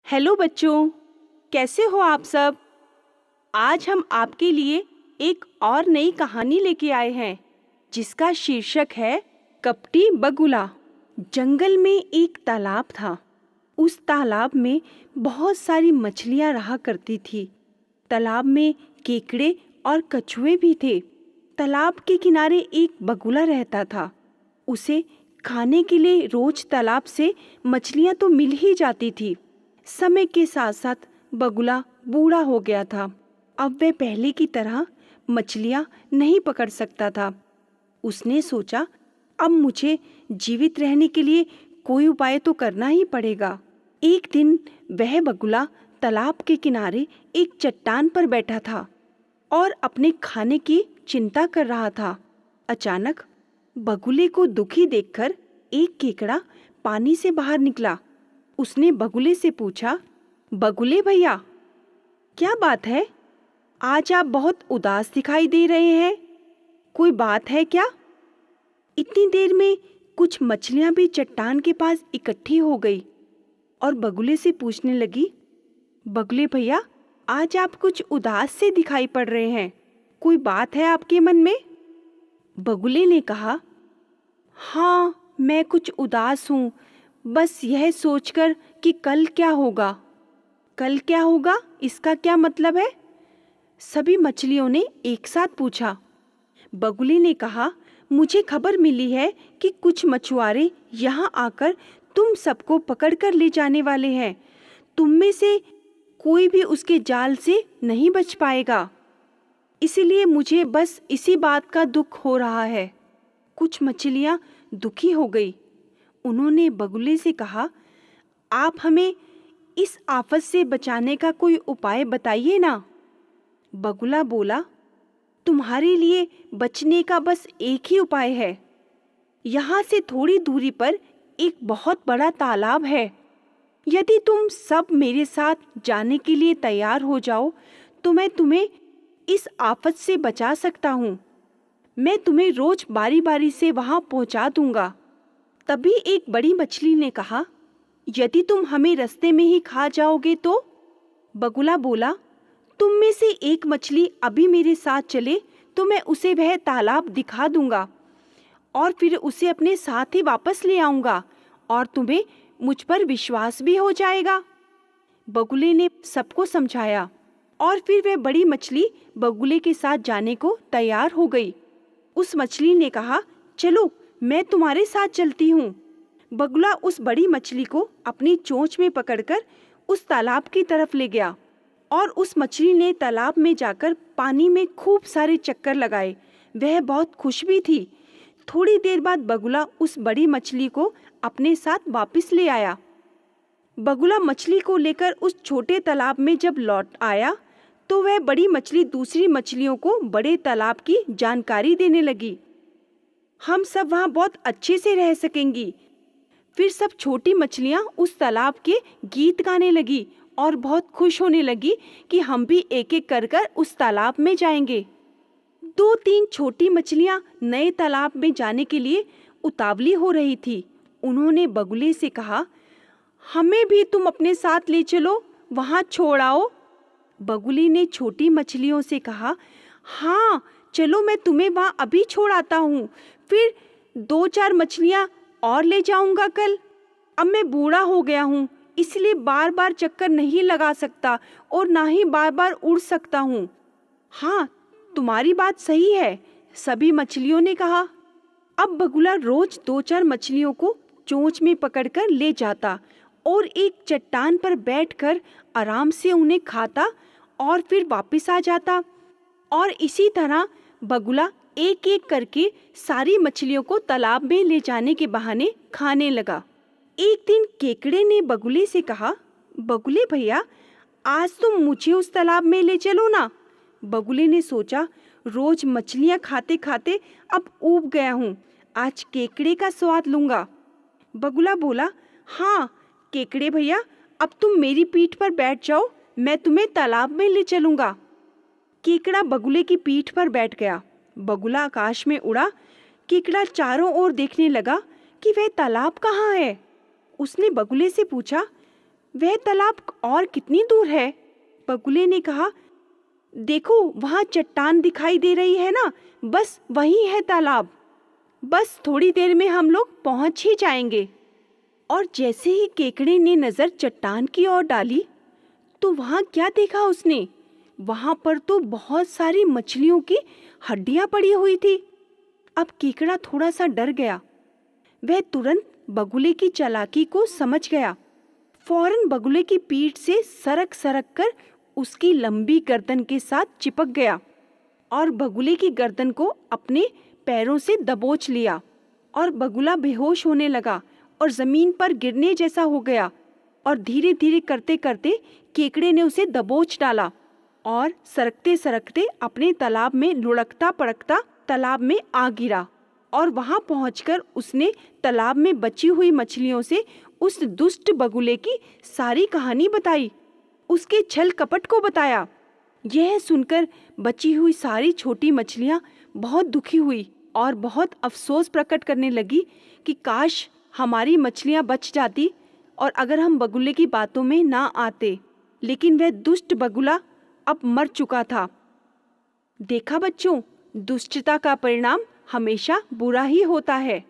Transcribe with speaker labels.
Speaker 1: Hello बच्चों, कैसे हो आप सब। आज हम आपके लिए एक और नई कहानी लेके आए हैं जिसका शीर्षक है कपटी बगुला। जंगल में एक तालाब था। उस तालाब में बहुत सारी मछलियां रहा करती थी। तालाब में केकड़े और कछुए भी थे। तालाब के किनारे एक बगुला रहता था। उसे खाने के लिए रोज तालाब से मछलियां तो मिल ही जाती थी। समय के साथ साथ बगुला बूढ़ा हो गया था। अब वह पहले की तरह मछलियां नहीं पकड़ सकता था। उसने सोचा, अब मुझे जीवित रहने के लिए कोई उपाय तो करना ही पड़ेगा। एक दिन वह बगुला तालाब के किनारे एक चट्टान पर बैठा था और अपने खाने की चिंता कर रहा था। अचानक बगुले को दुखी देखकर एक केकड़ा पानी से बाहर निकला। उसने बगुले से पूछा, बगुले भैया, क्या बात है? आज आप बहुत उदास दिखाई दे रहे हैं। कोई बात है क्या? इतनी देर में कुछ मछलियां भी चट्टान के पास इकट्ठी हो गई और बगुले से पूछने लगी, बगुले भैया, आज आप कुछ उदास से दिखाई पड़ रहे हैं। कोई बात है आपके मन में? बगुले ने कहा, हाँ, मैं कुछ उदास हूँ, बस यह सोचकर कि कल क्या होगा। कल क्या होगा, इसका क्या मतलब है? सभी मछलियों ने एक साथ पूछा। बगुले ने कहा, मुझे खबर मिली है कि कुछ मछुआरे यहाँ आकर तुम सबको पकड़कर ले जाने वाले हैं। तुम में से कोई भी उसके जाल से नहीं बच पाएगा। इसीलिए मुझे बस इसी बात का दुख हो रहा है। कुछ मछलियाँ दुखी हो गई। उन्होंने बगुले से कहा, आप हमें इस आफत से बचाने का कोई उपाय बताइए ना। बगुला बोला, तुम्हारे लिए बचने का बस एक ही उपाय है। यहाँ से थोड़ी दूरी पर एक बहुत बड़ा तालाब है। यदि तुम सब मेरे साथ जाने के लिए तैयार हो जाओ तो मैं तुम्हें इस आफत से बचा सकता हूँ। मैं तुम्हें रोज बारी बारी से वहाँ पहुँचा दूंगा। तभी एक बड़ी मछली ने कहा, यदि तुम हमें रास्ते में ही खा जाओगे तो? बगुला बोला, तुम में से एक मछली अभी मेरे साथ चले तो मैं उसे वह तालाब दिखा दूंगा और फिर उसे अपने साथ ही वापस ले आऊंगा और तुम्हें मुझ पर विश्वास भी हो जाएगा। बगुले ने सबको समझाया और फिर वह बड़ी मछली बगुले के साथ जाने को तैयार हो गई। उस मछली ने कहा, चलो, मैं तुम्हारे साथ चलती हूँ। बगुला उस बड़ी मछली को अपनी चोंच में पकड़कर उस तालाब की तरफ ले गया और उस मछली ने तालाब में जाकर पानी में खूब सारे चक्कर लगाए। वह बहुत खुश भी थी। थोड़ी देर बाद बगुला उस बड़ी मछली को अपने साथ वापस ले आया। बगुला मछली को लेकर उस छोटे तालाब में जब लौट आया तो वह बड़ी मछली दूसरी मछलियों को बड़े तालाब की जानकारी देने लगी। हम सब वहाँ बहुत अच्छे से रह सकेंगी। फिर सब छोटी मछलियाँ उस तालाब के गीत गाने लगी और बहुत खुश होने लगी कि हम भी एक एक कर कर उस तालाब में जाएंगे। 2-3 छोटी मछलियाँ नए तालाब में जाने के लिए उतावली हो रही थी। उन्होंने बगुले से कहा, हमें भी तुम अपने साथ ले चलो, वहाँ छोड़ आओ। बगुले ने छोटी मछलियों से कहा, हाँ चलो, मैं तुम्हें वहाँ अभी छोड़ आता हूँ। फिर 2-4 मछलियाँ और ले जाऊंगा कल। अब मैं बूढ़ा हो गया हूँ, इसलिए बार बार चक्कर नहीं लगा सकता और ना ही बार बार उड़ सकता हूँ। हाँ, तुम्हारी बात सही है, सभी मछलियों ने कहा। अब बगुला रोज 2-4 मछलियों को चोंच में पकड़कर ले जाता और एक चट्टान पर बैठकर आराम से उन्हें खाता और फिर वापस आ जाता। और इसी तरह बगुला एक एक करके सारी मछलियों को तालाब में ले जाने के बहाने खाने लगा। एक दिन केकड़े ने बगुले से कहा, बगुले भैया, आज तुम मुझे उस तालाब में ले चलो ना। बगुले ने सोचा, रोज मछलियाँ खाते खाते अब ऊब गया हूँ, आज केकड़े का स्वाद लूँगा। बगुला बोला, हाँ केकड़े भैया, अब तुम मेरी पीठ पर बैठ जाओ, मैं तुम्हें तालाब में ले चलूँगा। केकड़ा बगुले की पीठ पर बैठ गया। बगुला आकाश में उड़ा। केकड़ा चारों ओर देखने लगा कि वह तालाब कहाँ है। उसने बगुले से पूछा, वह तालाब और कितनी दूर है? बगुले ने कहा, देखो वहाँ चट्टान दिखाई दे रही है ना, बस वही है तालाब। बस थोड़ी देर में हम लोग पहुँच ही जाएंगे। और जैसे ही केकड़े ने नज़र चट्टान की ओर डाली तो वहाँ क्या देखा उसने? वहाँ पर तो बहुत सारी मछलियों की हड्डियाँ पड़ी हुई थी। अब केकड़ा थोड़ा सा डर गया। वह तुरंत बगुले की चालाकी को समझ गया। फौरन बगुले की पीठ से सरक सरक कर उसकी लंबी गर्दन के साथ चिपक गया और बगुले की गर्दन को अपने पैरों से दबोच लिया और बगुला बेहोश होने लगा और ज़मीन पर गिरने जैसा हो गया। और धीरे धीरे करते करते केकड़े ने उसे दबोच डाला और सरकते सरकते अपने तालाब में लुढ़कता पड़कता तालाब में आ गिरा। और वहाँ पहुंचकर उसने तालाब में बची हुई मछलियों से उस दुष्ट बगुले की सारी कहानी बताई, उसके छल कपट को बताया। यह सुनकर बची हुई सारी छोटी मछलियाँ बहुत दुखी हुई और बहुत अफसोस प्रकट करने लगी कि काश हमारी मछलियाँ बच जाती और अगर हम बगुले की बातों में ना आते। लेकिन वह दुष्ट बगुला अब मर चुका था। देखा बच्चों, दुष्टता का परिणाम हमेशा बुरा ही होता है।